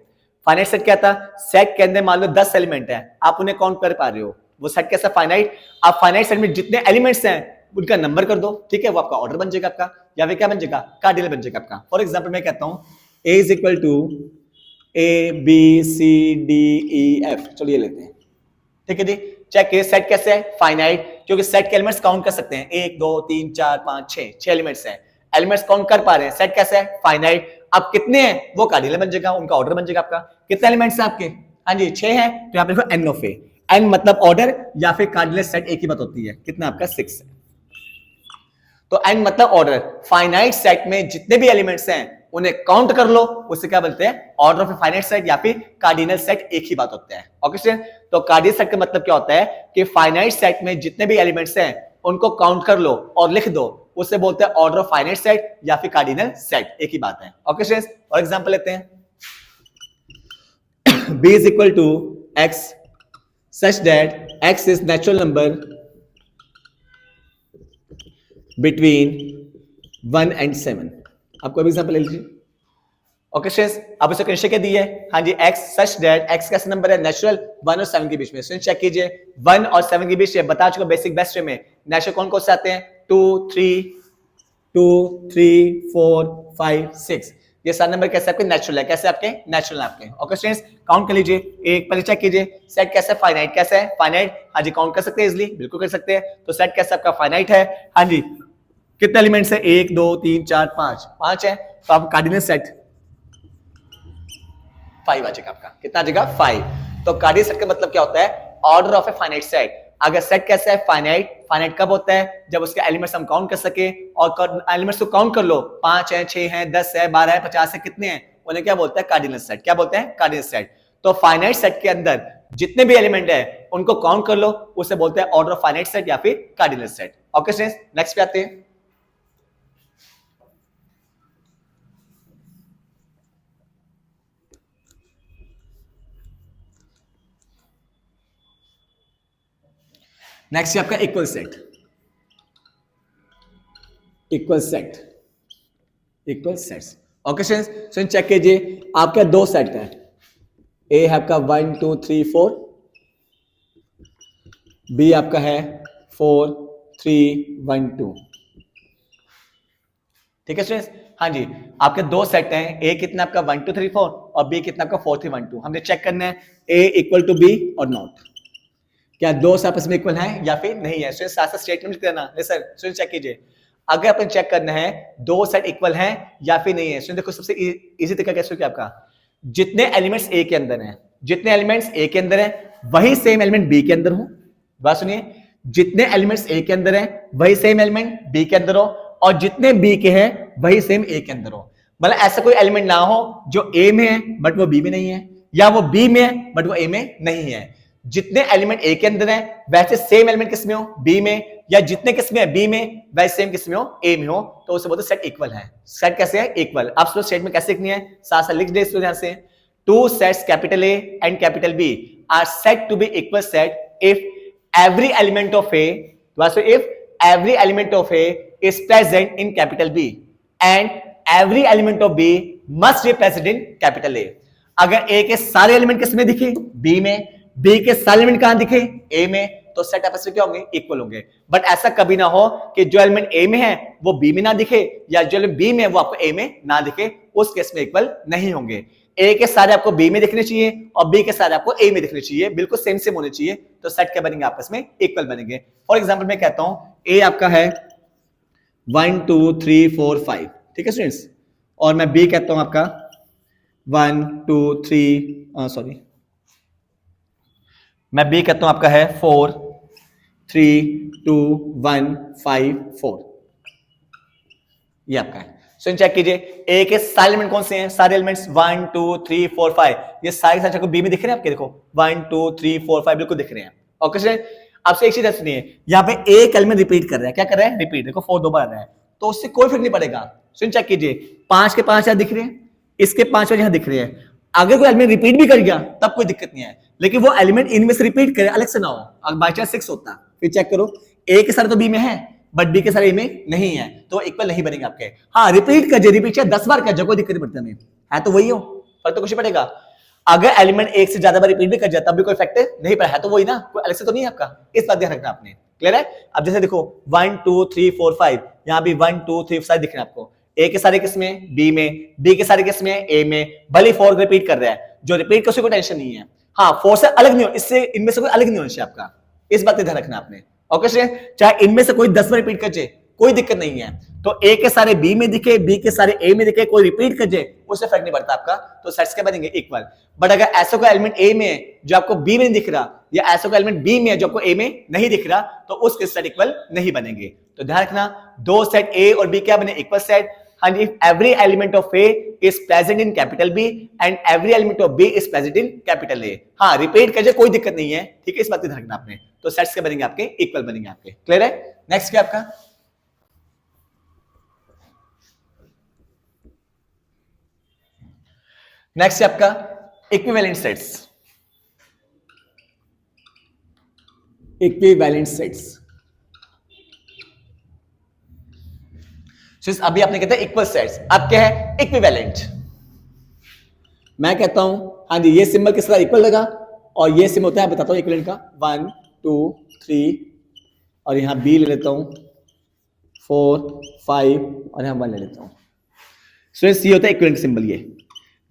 फाइनाइट सेट क्या था? सेट के अंदर मान लो 10 एलिमेंट है, आप उन्हें काउंट कर पा रहे हो, वो सेट कैसा? फाइनाइट। आप फाइनाइट सेट में जितने एलिमेंट्स हैं उनका नंबर कर दो, ठीक है, वो आपका ऑर्डर बन जाएगा आपका, या फिर क्या बन जाएगा? कार्डिनल बन जाएगा आपका। फॉर एग्जांपल मैं कहता हूं a is equal to a b c d e f, चलिए लेते हैं, ठीक है जी। चेक ये सेट कैसे है? फाइनाइट, क्योंकि सेट के एलिमेंट्स काउंट कर सकते हैं, 1 2 3 4 5 6 एलिमेंट्स हैं, एलिमेंट्स काउंट कर पा रहे हैं। सेट कैसे है? फाइनाइट। अब कितने हैं? वो कार्डिनल बन जाएगा, उनका ऑर्डर बन जाएगा आपका। कितने एलिमेंट्स हैं आपके? हाँ जी 6 हैं, तो यहाँ पे देखो n ऑफ a, n मतलब ऑर्डर या फिर कार्डिनल सेट, एक ही बात होती है। कितना आपका? 6 है, तो n मतलब ऑर्डर। फाइनाइट सेट में जितने भी एलिमेंट्स हैं उन्हें काउंट कर लो, उससे क्या बोलते हैं? ऑर्डर ऑफ फाइनाइट सेट या फिर कार्डिनल सेट, एक ही बात होता है। ओके स्टूडेंट, तो कार्डिनल सेट का मतलब क्या होता है कि फाइनाइट सेट में जितने भी एलिमेंट्स हैं उनको काउंट कर लो और लिख दो, उससे बोलते हैं ऑर्डर ऑफ फाइनाइट सेट या फिर कार्डिनल सेट, एक ही बात है। ओके स्टूडेंट्स, और एग्जांपल लेते हैं। b is equal to x such that x is natural number between 1 and 7। आपको अभी एग्जांपल ले लीजिए। ओके स्टूडेंट्स, अब इसे कंडीशन क्या दी है? हाँ जी, x such that x कैसा नंबर है? नेचुरल 1 और 7 के बीच में। स्टूडेंट चेक कीजिए, 1 और 7 के बीच में बता चुका बेसिक बेस्ट में नेचुरल कौन कौन से आते हैं? 2 3 4 5 6, ये सारे नंबर कैसे आपके? नेचुरल है। कैसे आपके? नेचुरल आपके। ओके स्टूडेंट्स, काउंट कर लीजिए, एक पहले चेक कीजिए सेट कैसा है? फाइनाइट। कैसा है? फाइनाइट। हाँ जी, काउंट कर सकते हैं इजीली, बिल्कुल कर सकते हैं। तो सेट कैसा आपका? फाइनाइट है। हाँ जी, कितने एलिमेंट्स है? 1 2 3 4 5 है। तो आप कार्डिनल सेट 5 आ जाएगा आपका। कितना आ जाएगा? 5। तो कार्डिनल सेट का मतलब क्या होता है? Order of a finite set. अगर सेट कैसा है? फाइनाइट। फाइनाइट कब होता है? जब उसके एलिमेंट्स हम काउंट कर सके, और एलिमेंट्स को काउंट कर लो, 5 है, 6 है, 10 है, 12 है, 50 है, कितने हैं, उन्हें क्या बोलते हैं? Cardinal set. क्या बोलते हैं? Cardinal set. तो फाइनाइट सेट के अंदर जितने भी एलिमेंट है उनको काउंट कर लो, उसे बोलते हैं ऑर्डर ऑफ फाइनाइट सेट या फिर cardinal set. Okay students, next पे आते हैं। नेक्स्ट है आपका equal set. Equal set, equal sets. Okay students, so check कीजिए, आपका 2 सेट है। ए है आपका 1 2 3 4, बी आपका है 4 3 1 2। ठीक है स्टूडेंट्स? हाँ जी, आपके 2 सेट हैं। ए कितना आपका 1 2 3 4 और बी कितना आपका 4 3 1 2। हमने चेक करना है ए इक्वल टू बी और नॉट। क्या 2 आपस में इक्वल हैं या फिर नहीं है? स्टूडेंट साथ साथ स्टेटमेंट करना। सर स्टूडेंट चेक कीजिए, अगर अपन चेक करना है 2 सेट इक्वल हैं या फिर नहीं है। स्टूडेंट देखो, सबसे इजी तरीका कैसे हो? क्या आपका जितने एलिमेंट्स ए के अंदर हैं, जितने एलिमेंट्स ए के अंदर हैं वही सेम एलिमेंट बी के अंदर हो। बात सुनिए, जितने एलिमेंट्स ए के अंदर हैं वही सेम एलिमेंट बी के अंदर हो, और जितने बी के हैं वही सेम ए के अंदर हो। मतलब ऐसा कोई एलिमेंट ना हो जो ए में है बट वो बी में नहीं है, या वो बी में है बट वो ए में नहीं है। जितने एलिमेंट ए के अंदर हैं वैसे सेम एलिमेंट किस में हो? बी में। या जितने किस में है? बी में, वैसे सेम किस में हो? ए में हो। तो उसे बोलते सेट इक्वल है। सेट कैसे है? इक्वल। आप स्टूडेंट स्टेटमेंट कैसे लिखनी है? साथ साथ लिख दे स्टूडेंट यहां से। 2 sets capital A and capital B are said to be equal set if every element of A, so if every element of A is present in capital B and every element of B must be present in capital A. अगर A के सारे element किस में दिखे? B में। B के सारे element कहां दिखे? A में। तो सेट आपस में क्या होंगे? इक्वल होंगे। बट ऐसा कभी ना हो कि जो एलिमेंट A में है वो B में ना दिखे, या जो एलिमेंट B में है वो आपको A में ना दिखे, उस केस में इक्वल नहीं होंगे। ए के सारे आपको बी में दिखने चाहिए और बी के सारे आपको ए में दिखने चाहिए, बिल्कुल सेम सेम होने चाहिए। तो सेट क्या बनेंगे? आपस में इक्वल बनेंगे। फॉर एग्जांपल मैं कहता हूं ए आपका है 1 2 3 4 5, ठीक है स्टूडेंट्स, और मैं बी कहता हूं आपका 1 2 3 सॉरी मैं बी कहता हूं आपका है 4 3 2 1 5 4। ये आपका है। सो चेक कीजिए, ए के सारे एलिमेंट कौन से हैं? सारे एलिमेंट्स 1 2 3 4 5, ये सारे सारे आपको बी में दिख रहे हैं आपके। देखो 1 2 3 4 5 बिल्कुल दिख रहे हैं। ओके सर, आपसे एक चीज सुनिए, यहाँ पे एक एलिमेंट रिपीट कर रहा है। क्या कर रहा है? रिपीट। देखो 4 2 बार आ रहा है, तो उससे कोई फर्क नहीं पड़ेगा। सुन चेक कीजिए, 5 के 5 यहाँ दिख रहे हैं, इसके 5 यहाँ दिख रहे हैं। अगर कोई एलिमेंट रिपीट भी कर गया तब कोई दिक्कत नहीं है, लेकिन वो एलिमेंट इनमें से रिपीट करे, अलग से ना हो। अगर बाई चांस 6 होता, फिर चेक करो ए के सारे तो बी में है बट बी के सारे ए में नहीं है, तो इक्वल नहीं बनेंगे आपके। हाँ, रिपीट कर, रिपीट चाहे 10 बार कर जाए, कोई दिक्कत नहीं पड़ती हमें, है तो वही हो, फर्क तो कुछ नहीं पड़ेगा। अगर एलिमेंट एक से ज्यादा बार रिपीट भी कर जाए तब भी कोई इफेक्ट नहीं पड़ा, है तो वही ना, कोई अलग से तो नहीं है आपका। इस बात ध्यान रखना आपने। क्लियर है? अब जैसे देखो 1 2 3 4 5, यहाँ भी 1 2 3 सारे दिख रहे हैं आपको। ए के सारे किस में? बी में। बी के सारे किस में? ए में। भले 4 रिपीट कर रहा है, जो रिपीट कर उसे कोई टेंशन नहीं है। हाँ, 4 से अलग नहीं हो, इससे इनमें से कोई अलग नहीं होना चाहिए आपका। इस बात का ध्यान रखना आपने। ओके स्टूडेंट, चाहे इनमें से कोई 10 बार रिपीट कर जाए कोई दिक्कत नहीं है। तो ए के सारे बी में दिखे, बी के सारे ए में दिखे, कोई रिपीट कर जाए उससे फर्क नहीं पड़ता आपका। तो सेट्स क्या बनेंगे? इक्वल। बट अगर ऐसा कोई एलिमेंट ए में है जो आपको बी में नहीं दिख रहा, या ऐसा कोई एलिमेंट बी में है जो आपको ए में नहीं दिख रहा, तो उसके सेट इक्वल नहीं बनेंगे। तो ध्यान रखना, 2 सेट ए और बी क्या बने? Equal set. हाँ जी, every element of A is present in capital B and every element of B is present in capital A. हाँ, रिपीट कर जाए कोई दिक्कत नहीं है, ठीक है, इस बात का ध्यान रखना आपने। तो सेट्स क्या बनेंगे? आपके इक्वल बनेंगे आपके। क्लियर है? नेक्स्ट क्या आपका? नेक्स्ट है आपका इक्विवेलेंट सेट्स। इक्विवेलेंट सेट्स, अभी आपने कहता है इक्वल सेट्स, अब क्या है? इक्विवेलेंट। मैं कहता हूं हाँ जी, ये सिंबल किस तरह इक्वल लगा, और ये सिंबल होता है, बताता हूं इक्विवेलेंट का 1 2 3, और यहां बी ले लेता हूं 4 5, और यहां 1 ले लेता हूं। स्टूडेंट्स, ये होता है इक्विवेलेंट सिंबल।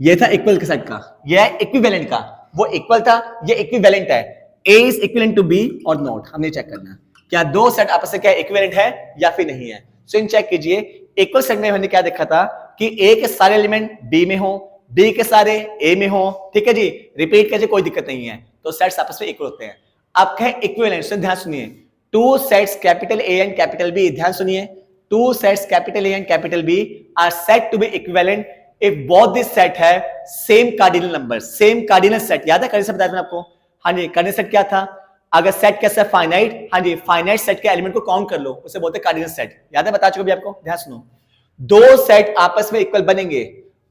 ये था इक्वल के सेट का, ये है इक्विवेलेंट का। वो इक्वल था, ये इक्विवेलेंट है। ए इज इक्विवेलेंट टू बी और नॉट, हमने चेक करना है क्या 2 सेट आपस में क्या इक्विवेलेंट है या फिर नहीं है। सो इन चेक कीजिए, इक्वल सेट में हमने क्या देखा था कि ए के सारे एलिमेंट बी में हो, बी के सारे ए में हो, ठीक है जी, रिपीट कीजिए, कोई दिक्कत नहीं है, तो सेट्स आपस में इक्वल होते हैं। अब कहें इक्विवेलेंट, से ध्यान सुनिए, two sets capital A and capital B, ध्यान सुनिए, two sets capital A and capital B are said to be equivalent if both this set है same cardinal number, same cardinal set. याद है कार्डिनल सेट बताया था आपको? हाँ जी, cardinal set क्या था? अगर सेट कैसा है फाइनाइट, हाँ जी, फाइनाइट सेट के एलिमेंट को काउंट कर लो, उसे बोलते हैं कार्डिनल सेट। याद है, बता चुका भी आपको, ध्यान सुनो, दो सेट आपस में इक्वल बनेंगे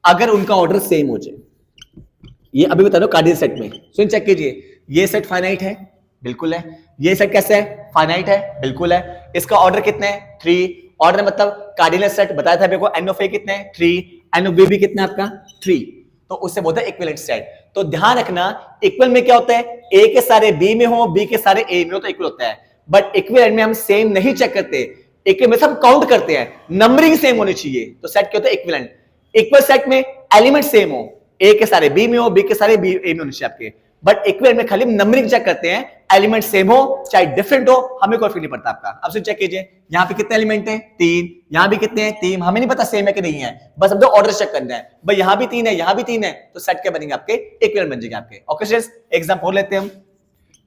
अगर उनका ऑर्डर सेम हो जाए। ये अभी बता दो कार्डिनल सेट में, सुन चेक कीजिए, ये सेट फाइनाइट है, बिल्कुल है, ये सेट कैसे है? फाइनाइट है, बिल्कुल है, इसका ऑर्डर कितने हैं? 3। ऑर्डर मतलब कार्डिनल सेट बताया था मेरे को, एन ऑफ ए कितने हैं? 3, एन ऑफ बी भी कितना है आपका? 3, तो उससे बोलते हैं इक्विवेलेंट सेट। तो ध्यान रखना, इक्वल में क्या होता है? ए के सारे बी में हो, बी के सारे ए में हो तो इक्वल होता है, बट इक्विवेलेंट में हम सेम नहीं चेक करते, इक्वल में हम काउंट करते हैं, नंबरिंग सेम होनी चाहिए, तो सेट क्या होता है? इक्विवेलेंट। इक्वल सेट में एलिमेंट सेम हो, ए के सारे बी में हो, बी के सारे बी ए में होने चाहिए आपके, बट इक्विवेलेंट में खाली नंबरिंग चेक करते हैं, एलिमेंट सेम हो चाहे डिफरेंट हो, हमें कोई फर्क नहीं पड़ता आपका। अब चेक कीजिए, यहाँ पे कितने एलिमेंट हैं? 3, यहाँ भी कितने हैं? 3, हमें नहीं पता सेम है कि नहीं है, बस हम तो ऑर्डर चेक करना है, भाई यहाँ भी 3 है, यहाँ भी 3 है, तो सेट क्या बनेंगे आपके? इक्विवेलेंट बन जाएंगे आपके। ओके स्टूडेंट्स, एग्जांपल लेते हैं हम,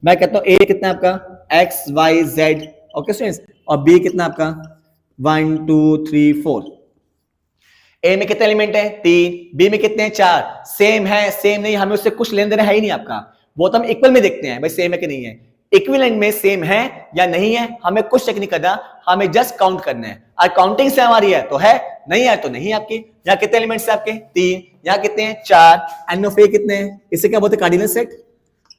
मैं कहता हूँ ए कितना आपका? x y z, okay students, और b कितना आपका? 1 2 3 4। ए में कितने एलिमेंट हैं? 3, बी में कितने हैं? 4। सेम है, सेम नहीं, हमें उससे कुछ लेन देन है ही नहीं आपका, वो तो हम इक्वल में देखते हैं, भाई सेम है कि नहीं है। इक्विवेलेंट में सेम है या नहीं है हमें कुछ चेक नहीं करना, हमें जस्ट काउंट करना है, और काउंटिंग से हमारी है तो है, नहीं है तो नहीं है आपकी। यहाँ कितने एलिमेंट्स है आपके? 3, यहाँ कितने हैं? 4, एन ऑफ ए कितने हैं? इसे क्या बोलते हैं? Cardinal set.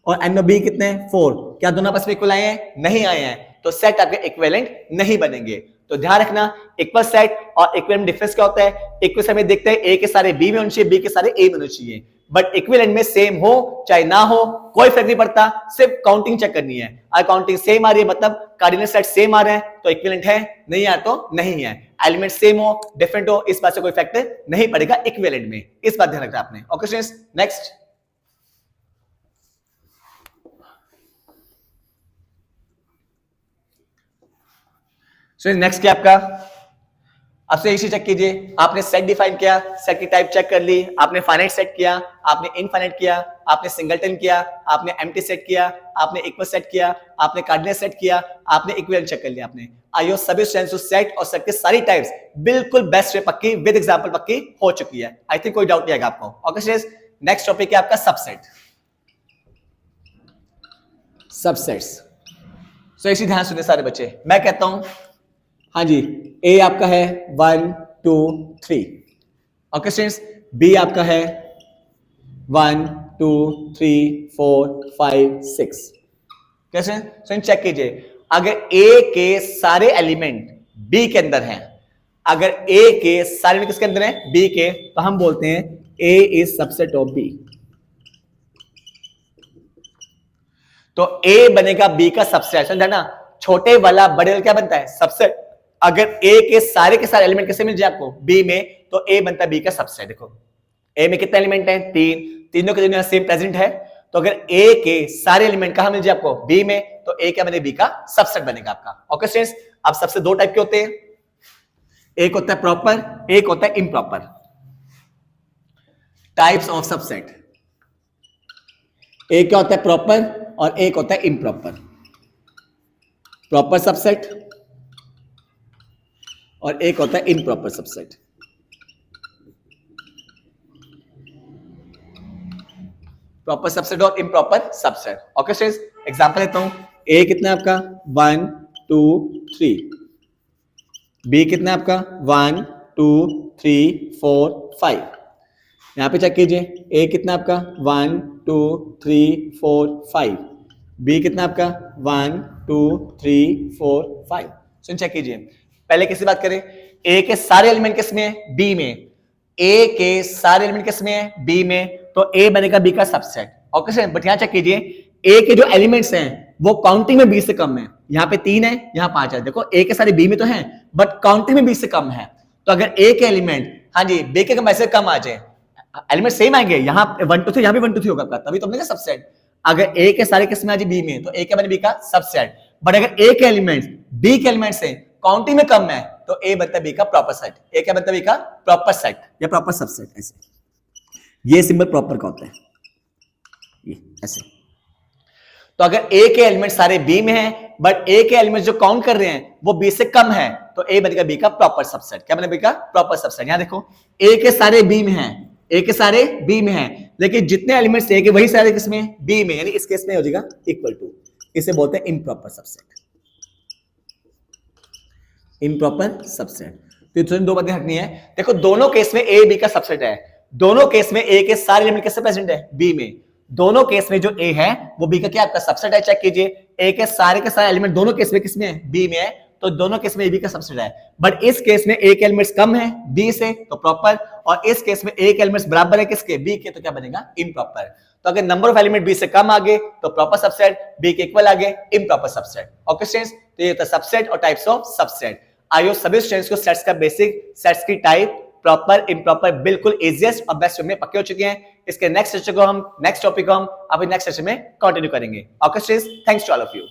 और एन ऑफ बी कितने हैं? 4। क्या दोनों आपस में इक्वल आए हैं? नहीं आए हैं, तो सेट आपके इक्विवेलेंट नहीं बनेंगे। तो ध्यान रखना, इक्वल सेट और इक्विवेलेंट डिफरेंस क्या होता है? इक्वल सेट में देखते हैं ए के सारे बी में होने चाहिए, बी के सारे ए में होने चाहिए, बट इक्विवेलेंट में सेम हो चाहे ना हो कोई फर्क नहीं पड़ता, सिर्फ काउंटिंग चेक करनी है। अगर काउंटिंग सेम आ रही है मतलब कार्डिनल सेट सेम आ रहा है तो इक्विवेलेंट है, नहीं आ तो नहीं है। एलिमेंट सेम हो डिफरेंट हो इस बात से कोई फैक्टर नहीं पड़ेगा इक्विवेलेंट में, इस बात ध्यान रखना आपने। Okay students, next. नेक्स्ट क्या आपका? अब से इसी चेक कीजिए, आपने सेट डिफाइन किया, सेट की टाइप चेक कर ली, आपने फाइनाइट सेट किया, आपने इनफाइनाइट किया, आपने सिंगलटन किया, आपने एम्प्टी सेट किया, आपने इक्वल सेट किया, आपने कार्डिनल सेट किया, आपने इक्विवेलेंट चेक कर लिया आपने। आइयो सभी स्टूडेंट्स सेट और सेट के सारी टाइप्स बिल्कुल बेस्ट वे पक्की विद एग्जांपल पक्की हो चुकी है, आई थिंक कोई डाउट नहीं आएगा आपको। ओके स्टूडेंट्स, नेक्स्ट टॉपिक है आपका सबसेट। सबसेट्स, सो इसी ध्यान सुनिए सारे बच्चे, मैं कहता हूं हाँ जी, ए आपका है 1 2 3, ओके स्टूडेंट्स, बी आपका है 1 2 3 4 5 6। कैसे? सो चेक कीजिए, अगर ए के सारे एलिमेंट बी के अंदर हैं, अगर ए के सारे एलिमेंट किसके अंदर हैं? बी के, तो हम बोलते हैं ए इज सबसेट ऑफ बी। तो ए बनेगा बी का सबसेट, समझा ना? छोटे वाला बड़े वाला क्या बनता है? सबसेट। अगर ए के सारे एलिमेंट कैसे मिल जाए आपको? बी में, तो ए बनता है बी का सबसेट। देखो ए में कितने एलिमेंट हैं? 3, तीनों के तीनों सेम प्रेजेंट है, तो अगर ए के सारे एलिमेंट कहां मिल जाए आपको? बी में, तो ए क्या बने? बी का सबसेट बनेगा आपका। ओके स्टूडेंट्स, अब सबसे दो टाइप के होते हैं, एक होता है प्रॉपर, एक होता है इम्प्रॉपर। टाइप्स ऑफ सबसेट, एक क्या होता है? प्रॉपर, और एक होता है इम्प्रॉपर। प्रॉपर सबसेट और एक होता है इम्प्रॉपर सबसेट। प्रॉपर सबसेट और improper subset. Okay students, example लेता हूं, ए कितना है आपका? 1 2 3, बी कितना है आपका? 1 2 3 4 5। यहां पे चेक कीजिए, ए कितना आपका? 1 2 3 4 5, बी कितना आपका? 1 2 3 4 5। सुन चेक कीजिए, पहले किसकी बात करें? ए के सारे एलिमेंट किसमें है? बी में। ए के सारे एलिमेंट किसमें है? बी में, तो ए बनेगा बी का सबसेट। ओके सर, बट यहां चेक कीजिए, ए के जो एलिमेंट्स हैं वो काउंटिंग में 20 से कम है, यहां पे 3 है, यहां 5 है। देखो ए के सारे बी में तो हैं, बट काउंटिंग में 20 से कम है, तो अगर ए के एलिमेंट हाँ जी बी के वैसे कम आ जाए, एलिमेंट सेम आएंगे, यहाँ 1 2 3, यहाँ भी 1 2 3 होगा आपका, तभी तो हमने कहा सबसेट। अगर ए के सारे किसमें आ जाए? बी में, तो ए के बने बी का सबसेट। बट अगर ए के एलिमेंट्स बी के एलिमेंट से काउंटिंग में कम है, तो ए बनता है बी का प्रॉपर सेट। ए क्या बनता है बी का प्रॉपर सेट या प्रॉपर सबसेट। ऐसे ये सिंबल प्रॉपर का होता है, ये ऐसे। तो अगर ए के एलिमेंट सारे बी में हैं बट ए के एलिमेंट जो काउंट कर रहे हैं वो बी से कम है, तो ए बनेगा बी का प्रॉपर सबसेट। क्या बनेगा बी का प्रॉपर सबसेट। यहां देखो ए के सारे बी में हैं, ए के सारे बी में हैं, लेकिन जितने एलिमेंट्स ए के वही सारे किसमें बी में, यानी इस केस में हो जाएगा इक्वल टू। इसे बोलते हैं इम्प्रॉपर सबसेट, इम्प्रॉपर सबसेट। तो दो बातें हटनी है। देखो दोनों केस में ए बी का सबसेट है, दोनों केस में ए के सारे एलिमेंट किससे प्रेजेंट है बी में, दोनों केस में जो ए है वो बी का क्या आपका सबसेट है। चेक कीजिए ए के सारे एलिमेंट दोनों केस में किसमें है बी में है, तो दोनों केस में ए बी का सबसेट है। बट इस केस में ए के एलिमेंट्स कम है बी से तो प्रॉपर, और इस केस में ए के एलिमेंट्स बराबर है किसके बी के, तो क्या बनेगा इम्प्रॉपर। तो अगर नंबर ऑफ एलिमेंट बी से कम आगे तो प्रॉपर सबसेट, बी के इक्वल आगे इम्प्रॉपर सबसेट। ओके स्टूडेंट्स, तो ये होता है सबसेट और टाइप्स ऑफ सबसेट। आइए सभी स्टूडेंट्स को सेट्स का बेसिक, सेट्स की टाइप, प्रॉपर इम्प्रॉपर बिल्कुल इजीएस्ट और बेस्ट में पक्के हो चुके हैं। इसके नेक्स्ट सेशन को हम नेक्स्ट टॉपिक को हम अभी नेक्स्ट सेशन में कंटिन्यू करेंगे। Okay students, thanks to all of you.